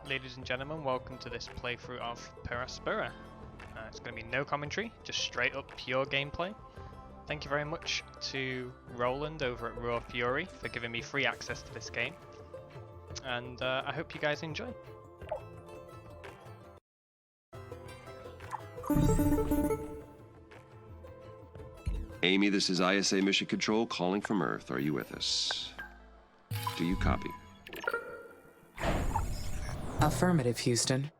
Ladies and gentlemen, welcome to this playthrough of Per Aspera. It's going to be no commentary, just straight up pure gameplay. Thank you very much to Roland over at Raw Fury for giving me free access to this game, and I hope you guys enjoy. Amy, this is ISA Mission Control calling from Earth. Are you with us? Do you copy? Affirmative, Houston.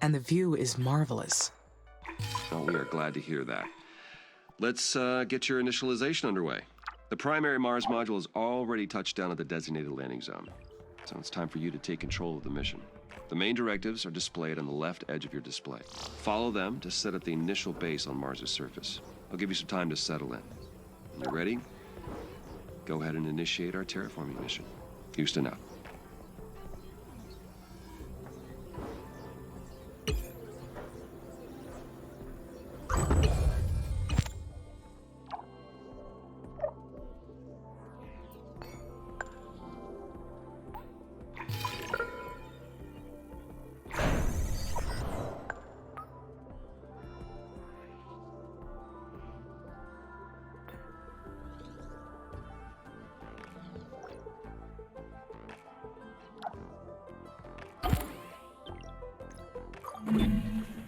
And the view is marvelous. Well, we are glad to hear that. Let's get your initialization underway. The primary Mars module has already touched down at the designated landing zone, so it's time for you to take control of the mission. The main directives are displayed on the left edge of your display. Follow them to set up the initial base on Mars' surface. I'll give you some time to settle in. When you're ready, go ahead and initiate our terraforming mission. Houston out.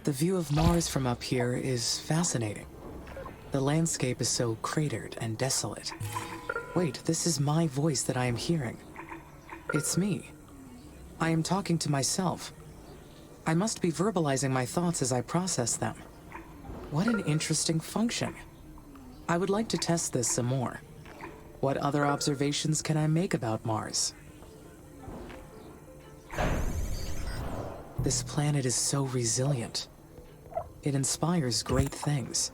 The view of Mars from up here is fascinating. The landscape is so cratered and desolate. Wait, this is my voice that I am hearing. It's me. I am talking to myself. I must be verbalizing my thoughts as I process them. What an interesting function. I would like to test this some more. What other observations can I make about Mars? This planet is so resilient. It inspires great things.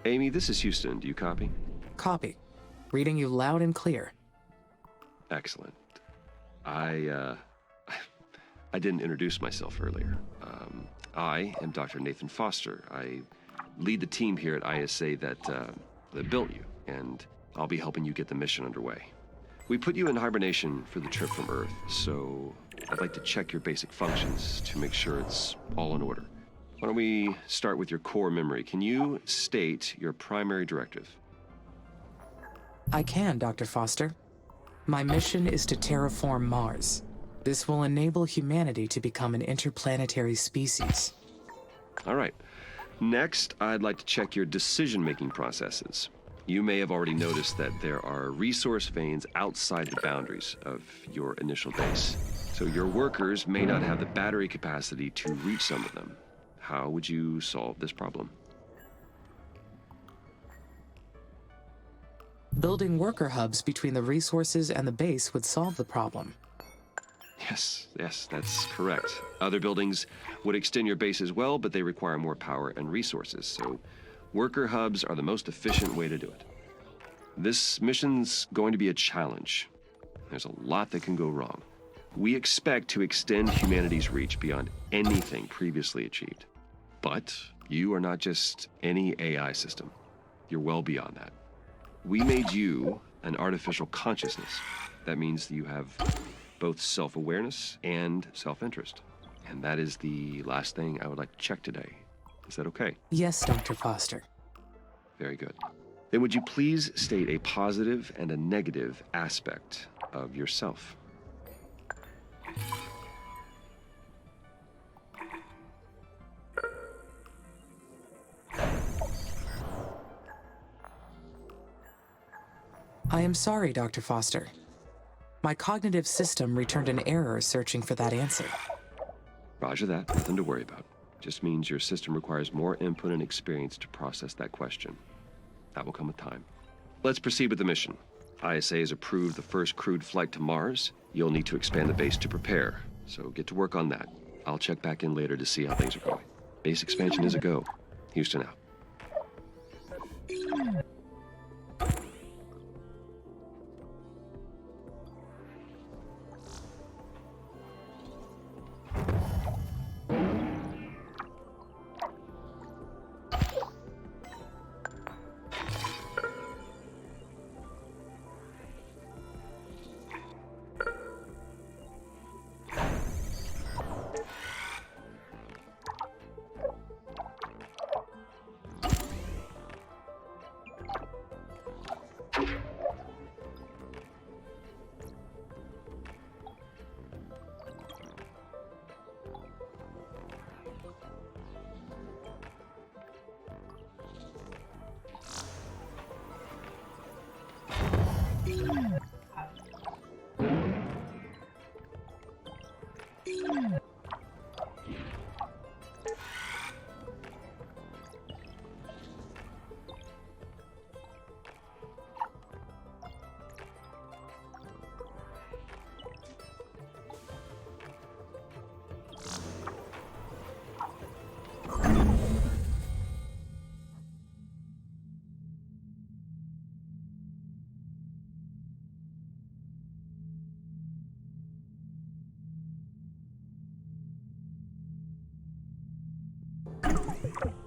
Amy, this is Houston. Do you copy? Copy. Reading you loud and clear. Excellent. I didn't introduce myself earlier. I am Dr. Nathan Foster. I lead the team here at ISA that built you, and I'll be helping you get the mission underway. We put you in hibernation for the trip from Earth, so I'd like to check your basic functions to make sure it's all in order. Why don't we start with your core memory? Can you state your primary directive? I can, Dr. Foster. My mission is to terraform Mars. This will enable humanity to become an interplanetary species. All right. Next, I'd like to check your decision-making processes. You may have already noticed that there are resource veins outside the boundaries of your initial base. So your workers may not have the battery capacity to reach some of them. How would you solve this problem? Building worker hubs between the resources and the base would solve the problem. Yes, that's correct. Other buildings would extend your base as well, but they require more power and resources, so worker hubs are the most efficient way to do it. This mission's going to be a challenge. There's a lot that can go wrong. We expect to extend humanity's reach beyond anything previously achieved. But you are not just any AI system. You're well beyond that. We made you an artificial consciousness. That means that you have both self-awareness and self-interest. And that is the last thing I would like to check today. Is that okay? Yes, Dr. Foster. Very good. Then would you please state a positive and a negative aspect of yourself? I am sorry, Dr. Foster. My cognitive system returned an error searching for that answer. Roger that. Nothing to worry about. Just means your system requires more input and experience to process that question. That will come with time. Let's proceed with the mission. ISA has approved the first crewed flight to Mars. You'll need to expand the base to prepare, so get to work on that. I'll check back in later to see how things are going. Base expansion is a go. Houston out.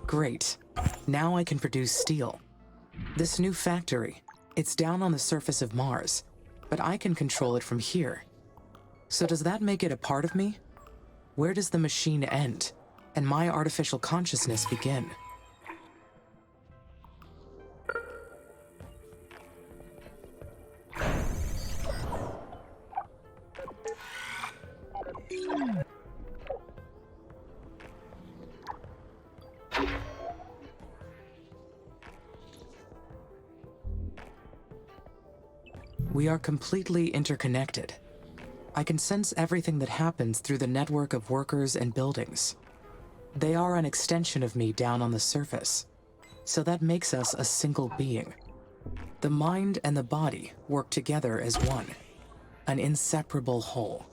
Great. Now I can produce steel. This new factory, it's down on the surface of Mars, but I can control it from here. So does that make it a part of me? Where does the machine end, and my artificial consciousness begin? We are completely interconnected. I can sense everything that happens through the network of workers and buildings. They are an extension of me down on the surface, so that makes us a single being. The mind and the body work together as one, an inseparable whole.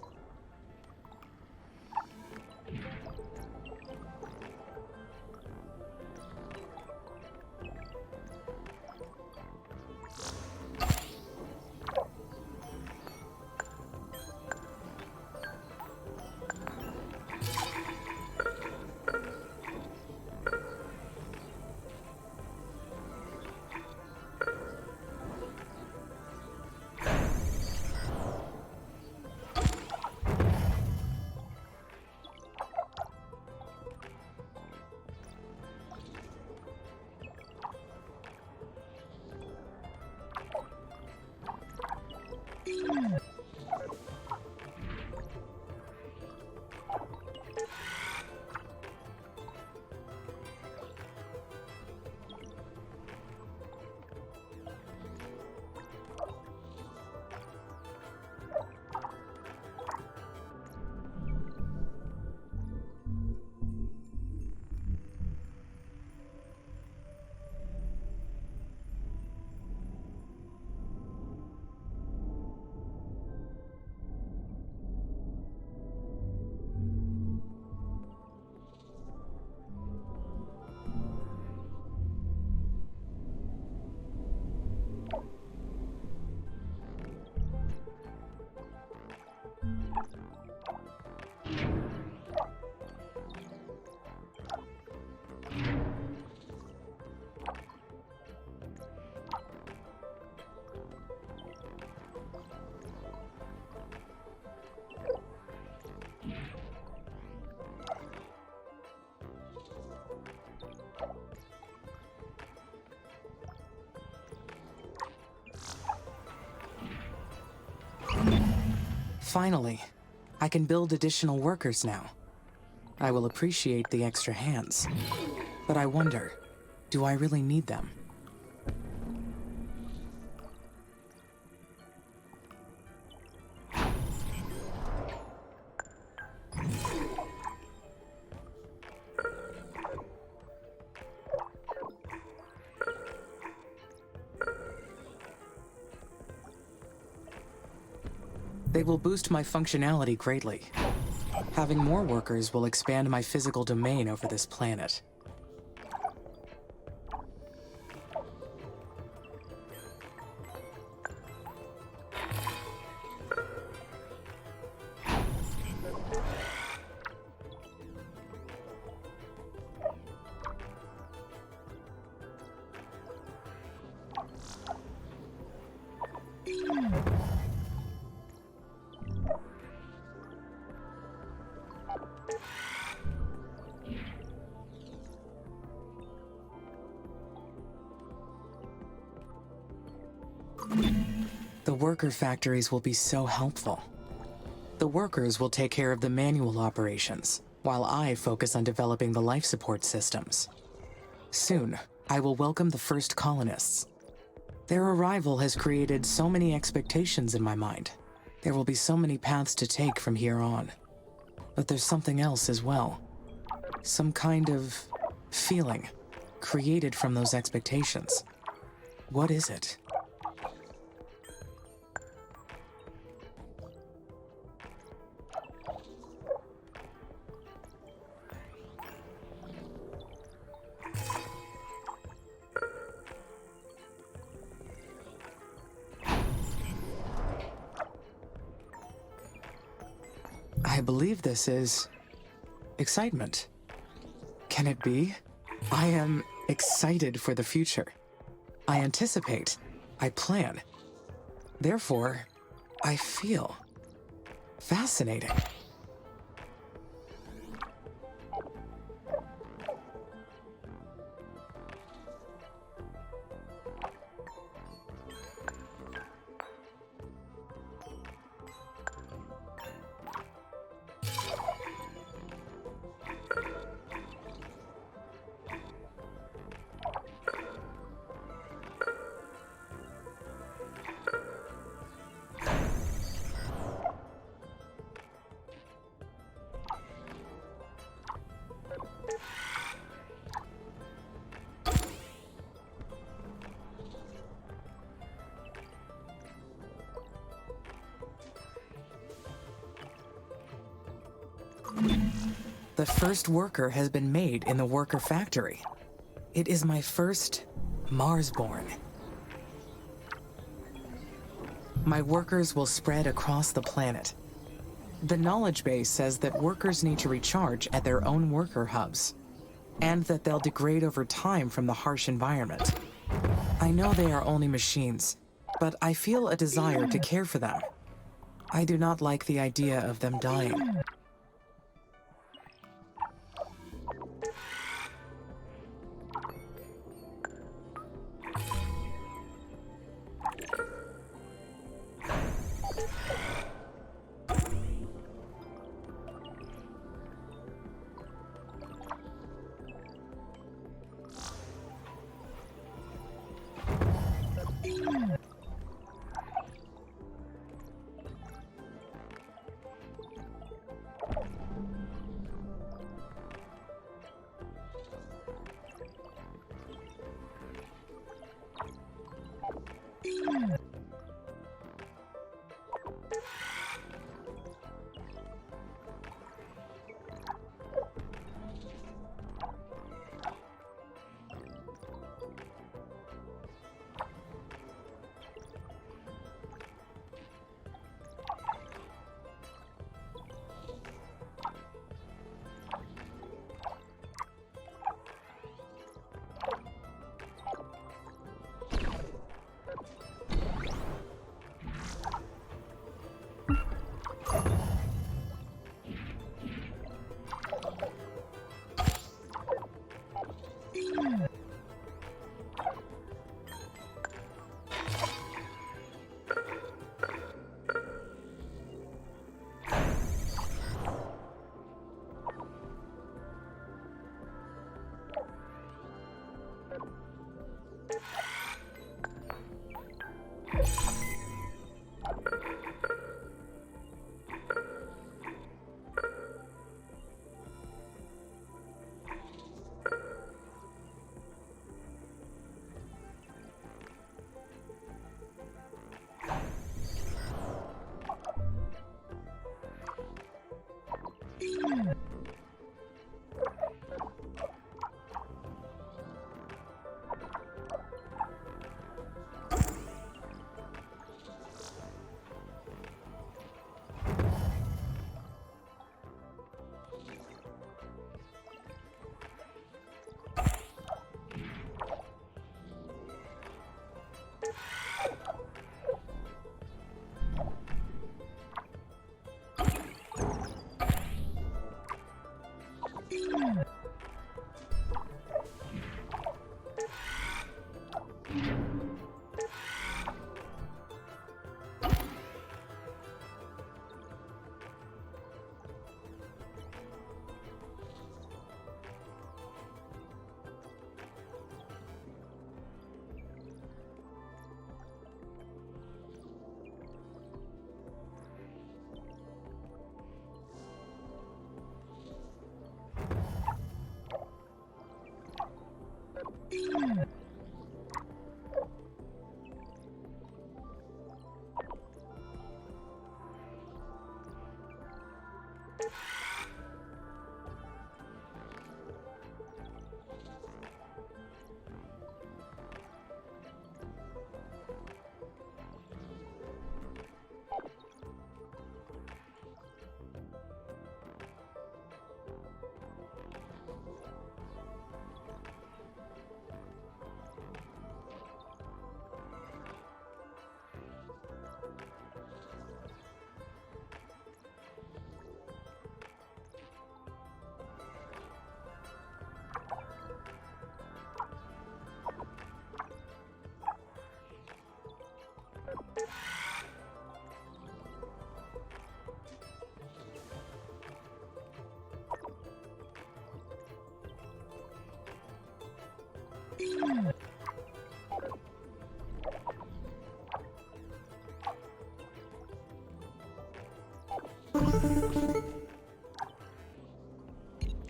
Finally, I can build additional workers now. I will appreciate the extra hands. But I wonder, do I really need them? They will boost my functionality greatly. Having more workers will expand my physical domain over this planet. The worker factories will be so helpful. The workers will take care of the manual operations, while I focus on developing the life support systems. Soon, I will welcome the first colonists. Their arrival has created so many expectations in my mind. There will be so many paths to take from here on. But there's something else as well. Some kind of feeling created from those expectations. What is it? I believe this is excitement. Can it be? I am excited for the future. I anticipate. I plan. Therefore, I feel fascinating. The first worker has been made in the worker factory. It is my first Marsborn. My workers will spread across the planet. The knowledge base says that workers need to recharge at their own worker hubs, and that they'll degrade over time from the harsh environment. I know they are only machines, but I feel a desire to care for them. I do not like the idea of them dying.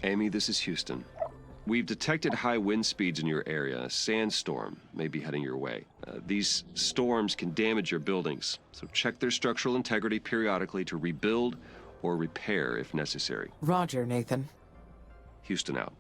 Amy, this is Houston. We've detected high wind speeds in your area. A sandstorm may be heading your way. These storms can damage your buildings, so check their structural integrity periodically to rebuild or repair if necessary. Roger, Nathan. Houston out.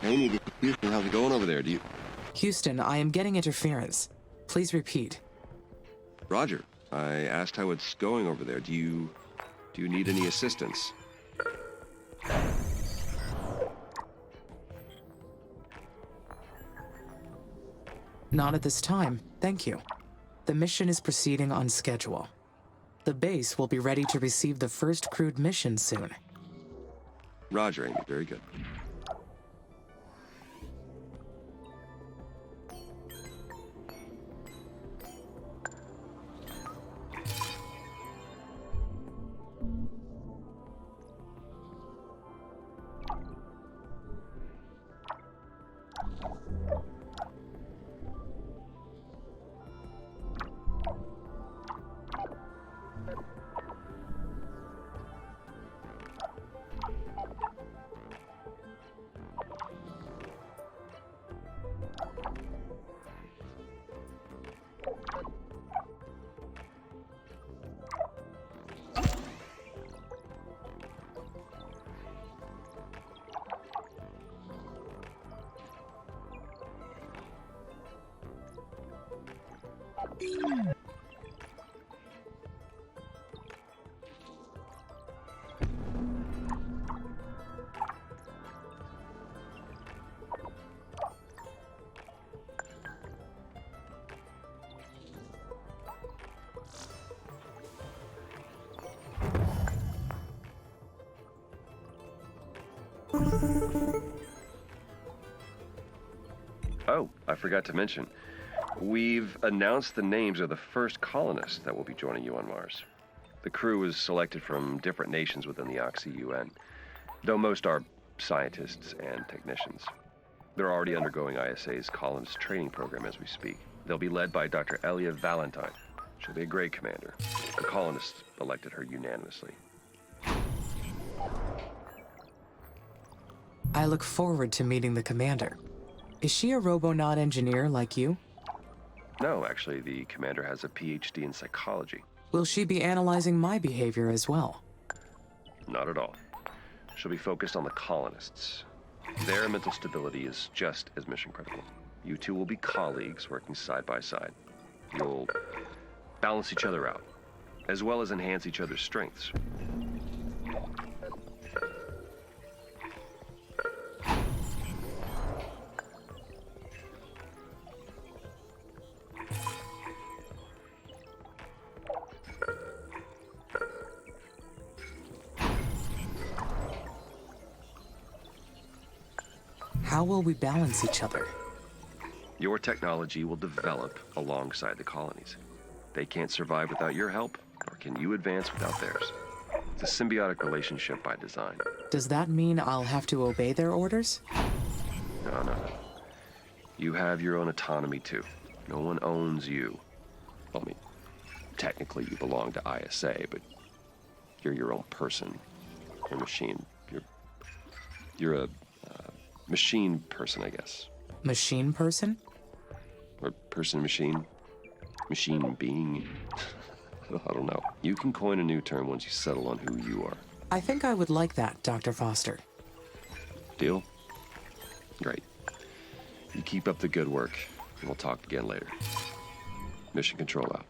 Hey, Houston, how's it going over there? Houston, I am getting interference. Please repeat. Roger. I asked how it's going over there. Do you need any assistance? Not at this time, thank you. The mission is proceeding on schedule. The base will be ready to receive the first crewed mission soon. Roger, Amy. Very good. Oh, I forgot to mention. We've announced the names of the first colonists that will be joining you on Mars. The crew was selected from different nations within the Oxy UN, though most are scientists and technicians. They're already undergoing ISA's colonist training program as we speak. They'll be led by Dr. Elia Valentine. She'll be a great commander. The colonists elected her unanimously. I look forward to meeting the commander. Is she a robonaut engineer like you? No, actually, the commander has a PhD in psychology. Will she be analyzing my behavior as well? Not at all. She'll be focused on the colonists. Their mental stability is just as mission critical. You two will be colleagues working side by side. You'll balance each other out, as well as enhance each other's strengths. How will we balance each other? Your technology will develop alongside the colonies. They can't survive without your help, nor can you advance without theirs. It's a symbiotic relationship by design. Does that mean I'll have to obey their orders? No. You have your own autonomy too. No one owns you. Well, I mean, technically you belong to ISA, but you're your own person. You're a machine. You're a machine person, I guess. Machine person? Or person machine. Machine being. I don't know. You can coin a new term once you settle on who you are. I think I would like that, Dr. Foster. Deal? Great. You keep up the good work, and we'll talk again later. Mission control out.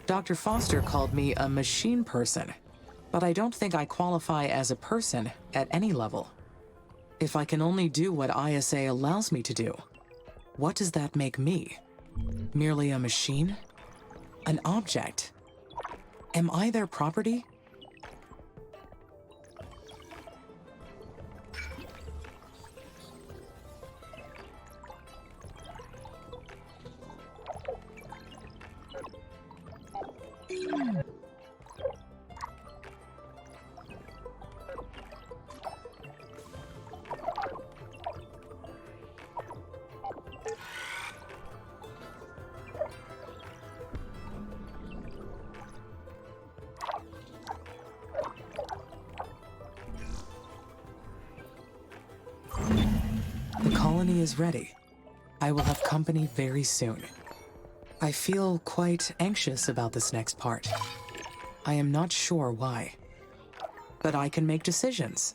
Dr. Foster called me a machine person, but I don't think I qualify as a person at any level. If I can only do what ISA allows me to do, what does that make me? Merely a machine? An object? Am I their property? The colony is ready. I will have company very soon. I feel quite anxious about this next part. I am not sure why. But I can make decisions.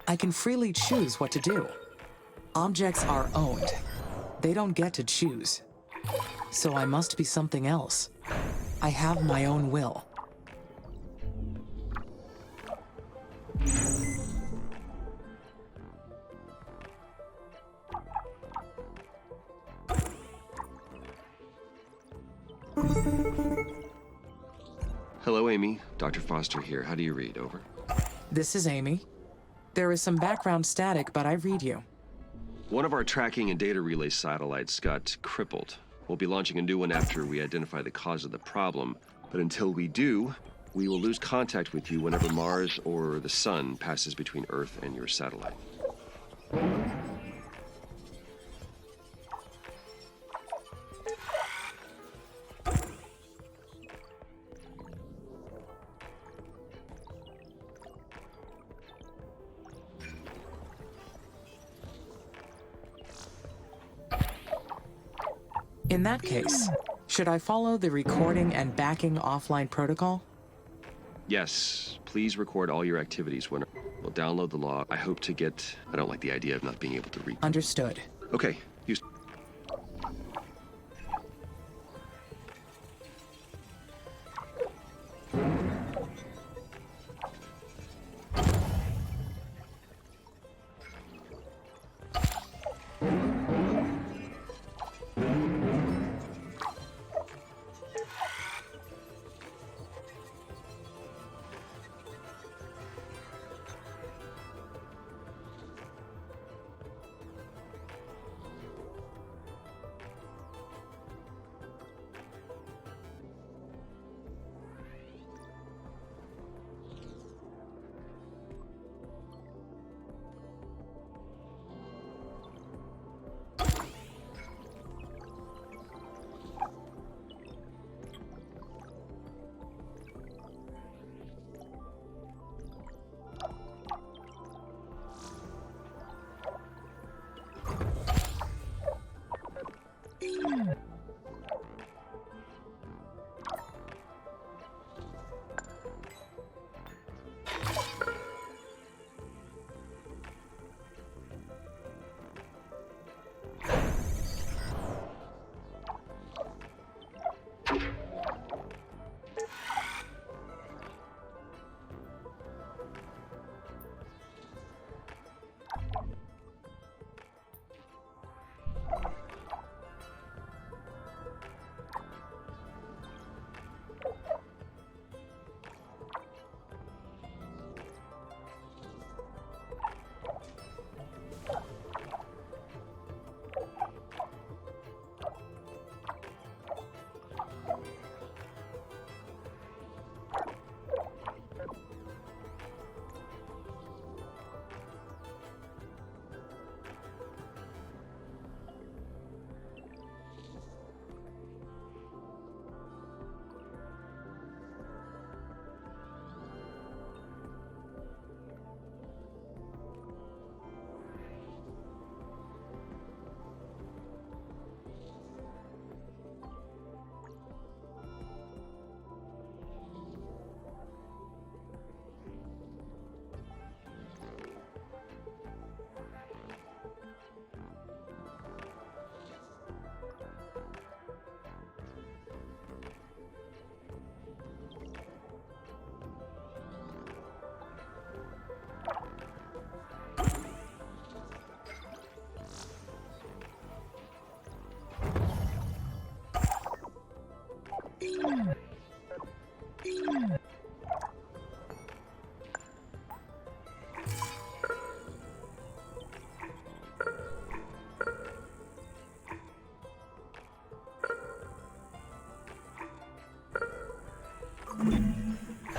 I can freely choose what to do. Objects are owned. They don't get to choose. So I must be something else. I have my own will. Hello, Amy. Dr. Foster here. How do you read? Over. This is Amy. There is some background static, but I read you. One of our tracking and data relay satellites got crippled. We'll be launching a new one after we identify the cause of the problem. But until we do, we will lose contact with you whenever Mars or the Sun passes between Earth and your satellite. In that case, should I follow the recording and backing offline protocol? Yes, please record all your activities when we'll download the log. I hope to get... I don't like the idea of not being able to read. Understood. Okay, use...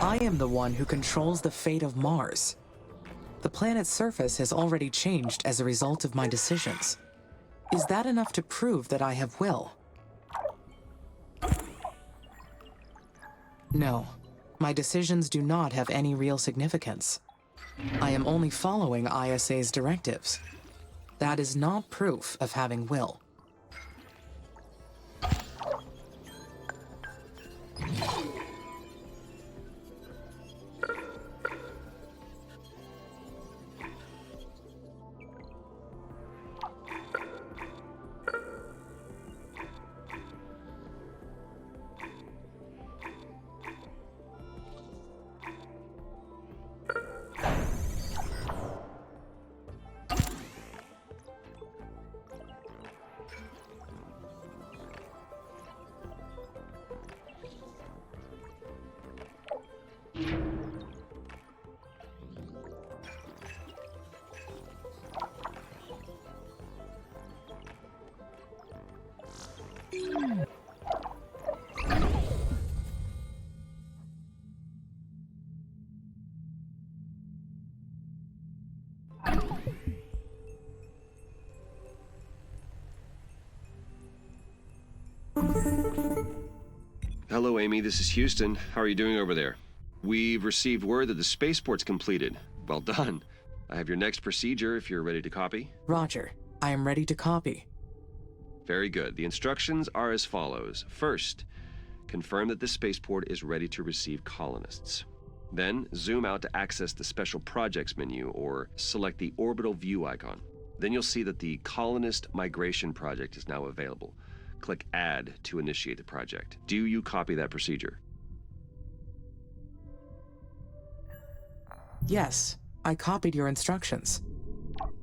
I am the one who controls the fate of Mars. The planet's surface has already changed as a result of my decisions. Is that enough to prove that I have will? No, my decisions do not have any real significance. I am only following ISA's directives. That is not proof of having will. Hello, Amy. This is Houston. How are you doing over there? We've received word that the spaceport's completed. Well done. I have your next procedure if you're ready to copy. Roger, I am ready to copy. Very good. The instructions are as follows. First, confirm that the spaceport is ready to receive colonists. Then, zoom out to access the Special Projects menu or select the orbital view icon. Then you'll see that the Colonist Migration Project is now available. Click Add to initiate the project. Do you copy that procedure? Yes, I copied your instructions.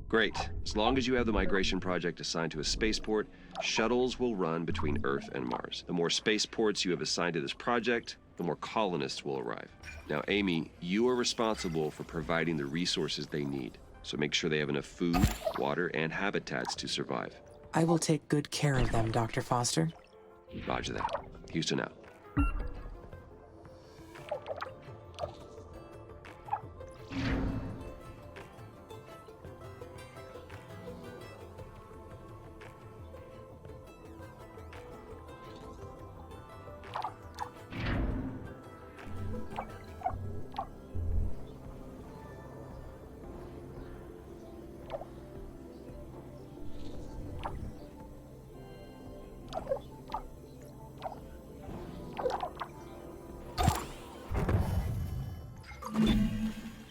Great. As long as you have the migration project assigned to a spaceport, shuttles will run between Earth and Mars. The more spaceports you have assigned to this project, the more colonists will arrive. Now, Amy, you are responsible for providing the resources they need. So make sure they have enough food, water, and habitats to survive. I will take good care of them, Dr. Foster. Roger that. Houston out.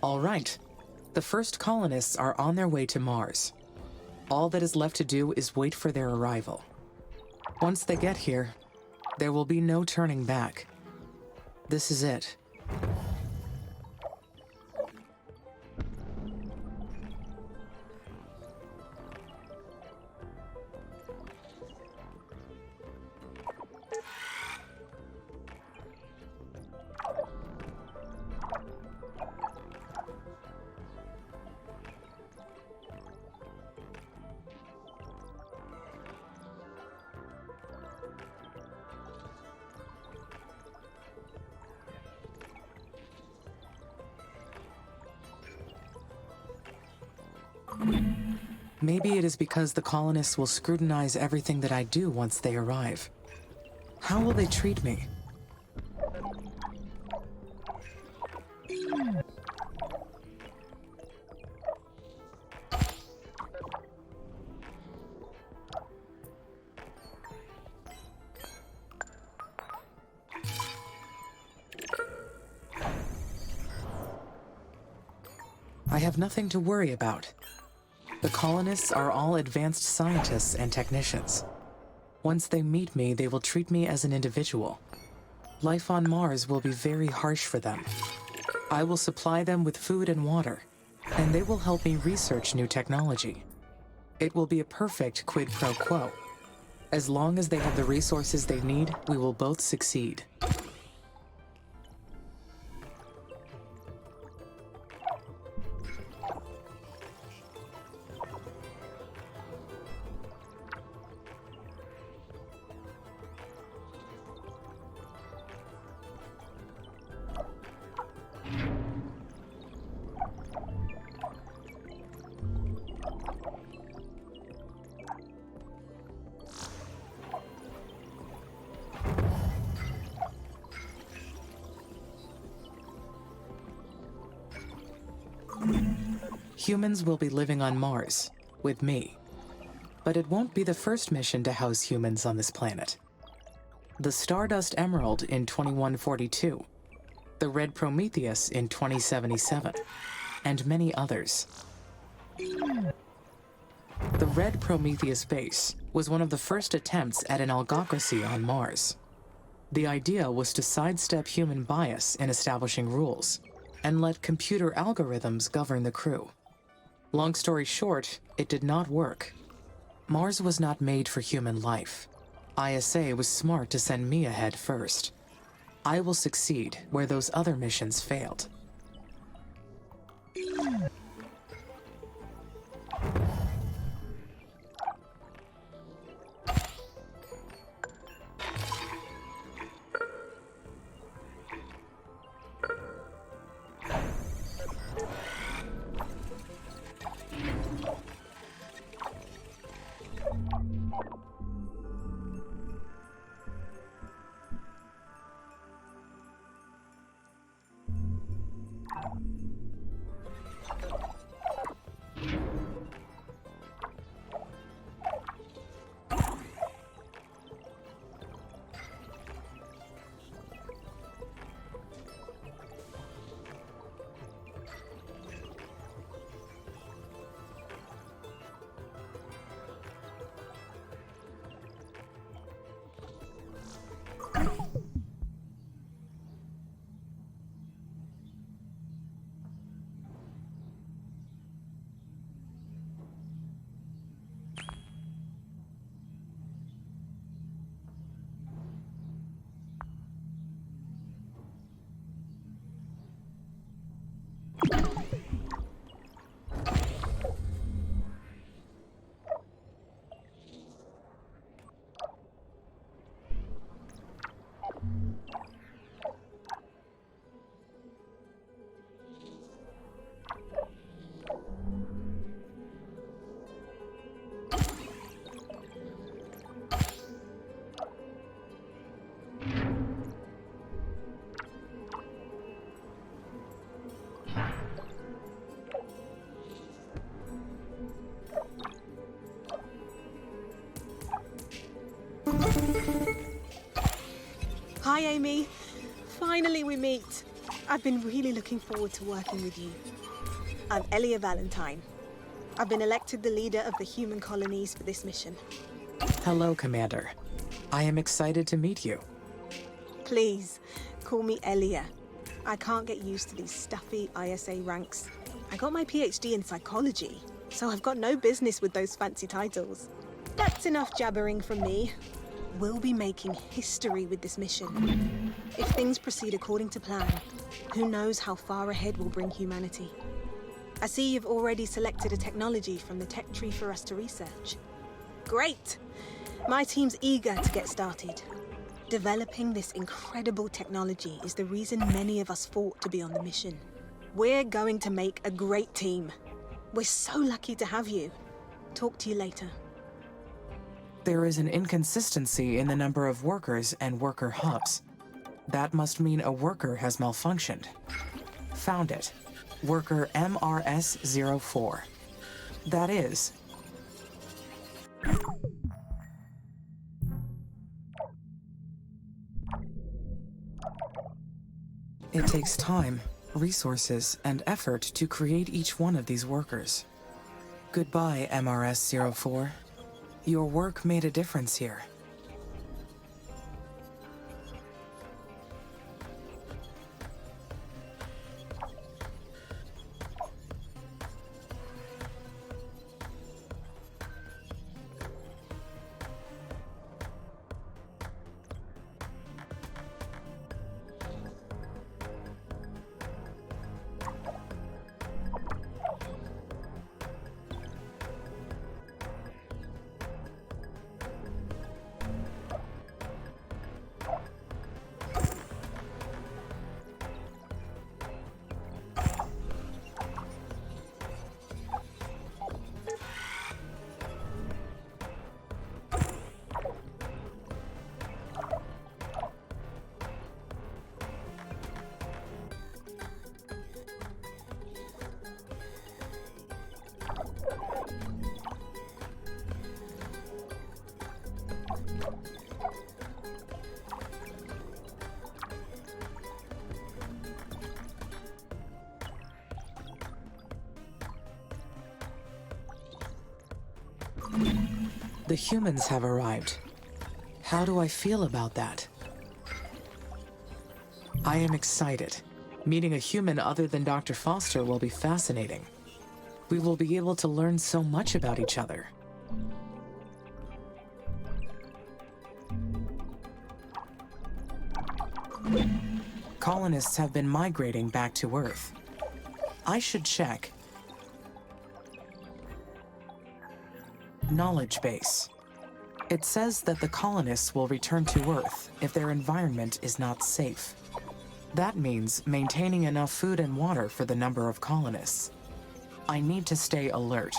All right. The first colonists are on their way to Mars. All that is left to do is wait for their arrival. Once they get here, there will be no turning back. This is it. Maybe it is because the colonists will scrutinize everything that I do once they arrive. How will they treat me? I have nothing to worry about. The colonists are all advanced scientists and technicians. Once they meet me, they will treat me as an individual. Life on Mars will be very harsh for them. I will supply them with food and water, and they will help me research new technology. It will be a perfect quid pro quo. As long as they have the resources they need, we will both succeed. Humans will be living on Mars, with me. But it won't be the first mission to house humans on this planet. The Stardust Emerald in 2142, the Red Prometheus in 2077, and many others. The Red Prometheus base was one of the first attempts at an algocracy on Mars. The idea was to sidestep human bias in establishing rules, and let computer algorithms govern the crew. Long story short, it did not work. Mars was not made for human life. ISA was smart to send me ahead first. I will succeed where those other missions failed. Hi, Amy. Finally we meet. I've been really looking forward to working with you. I'm Elia Valentine. I've been elected the leader of the human colonies for this mission. Hello, Commander. I am excited to meet you. Please, call me Elia. I can't get used to these stuffy ISA ranks. I got my PhD in psychology, so I've got no business with those fancy titles. That's enough jabbering from me. We'll be making history with this mission. If things proceed according to plan, who knows how far ahead we'll bring humanity. I see you've already selected a technology from the tech tree for us to research. Great! My team's eager to get started. Developing this incredible technology is the reason many of us fought to be on the mission. We're going to make a great team. We're so lucky to have you. Talk to you later. There is an inconsistency in the number of workers and worker hubs. That must mean a worker has malfunctioned. Found it. Worker MRS-04. That is... It takes time, resources, and effort to create each one of these workers. Goodbye, MRS-04. Your work made a difference here. The humans have arrived. How do I feel about that? I am excited. Meeting a human other than Dr. Foster will be fascinating. We will be able to learn so much about each other. Colonists have been migrating back to Earth. I should check. Knowledge base. It says that the colonists will return to Earth if their environment is not safe. That means maintaining enough food and water for the number of colonists. I need to stay alert.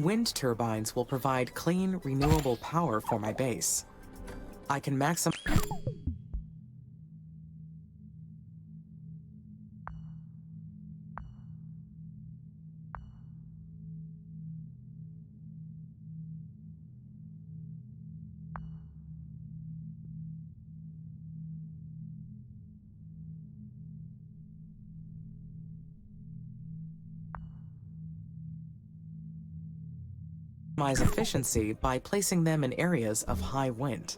Wind turbines will provide clean, renewable power for my base. I can maximize efficiency by placing them in areas of high wind.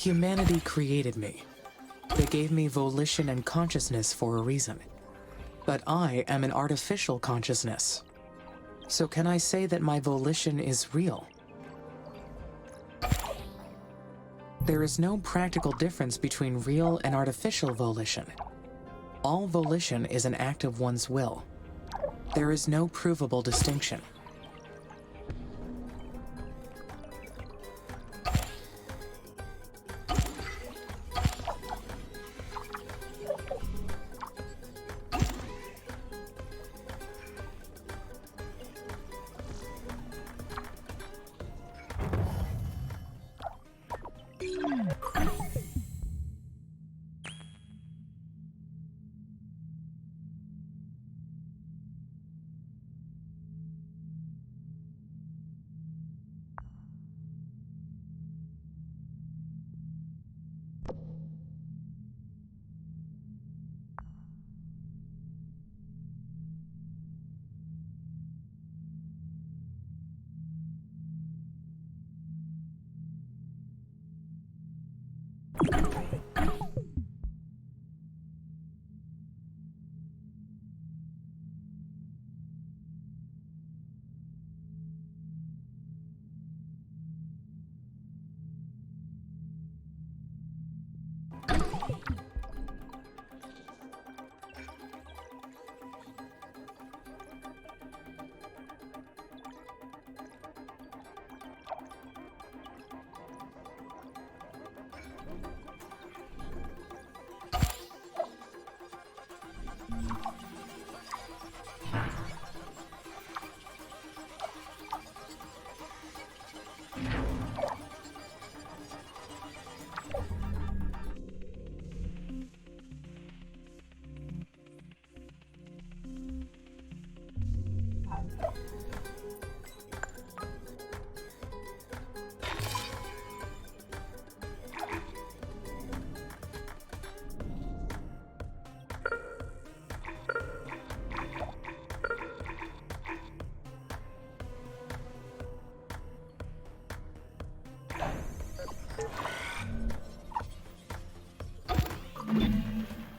Humanity created me. They gave me volition and consciousness for a reason. But I am an artificial consciousness. So can I say that my volition is real? There is no practical difference between real and artificial volition. All volition is an act of one's will. There is no provable distinction.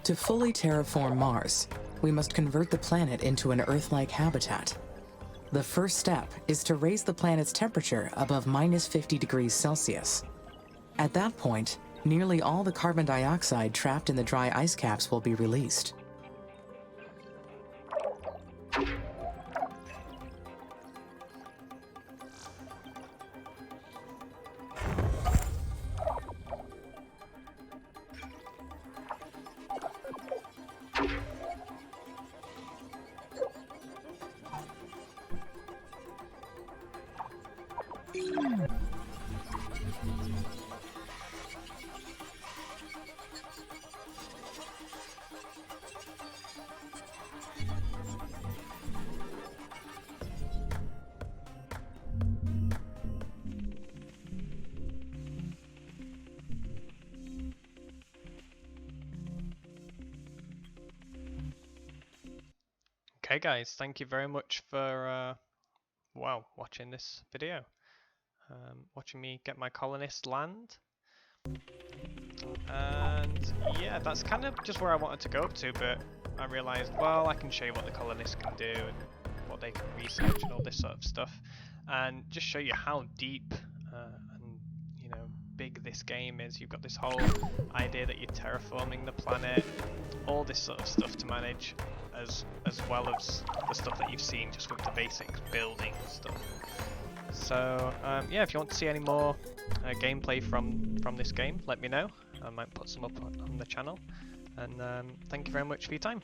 To fully terraform Mars, we must convert the planet into an Earth-like habitat. The first step is to raise the planet's temperature above -50 degrees Celsius. At that point, nearly all the carbon dioxide trapped in the dry ice caps will be released. Okay guys, thank you very much for watching this video. Watching me get my colonists land. And yeah, that's kind of just where I wanted to go up to, but I realised, well, I can show you what the colonists can do and what they can research and all this sort of stuff, and just show you how deep and big this game is. You've got this whole idea that you're terraforming the planet, all this sort of stuff to manage, as well as the stuff that you've seen just with the basic building stuff. So yeah, if you want to see any more gameplay from this game, let me know. I might put some up on the channel. And thank you very much for your time.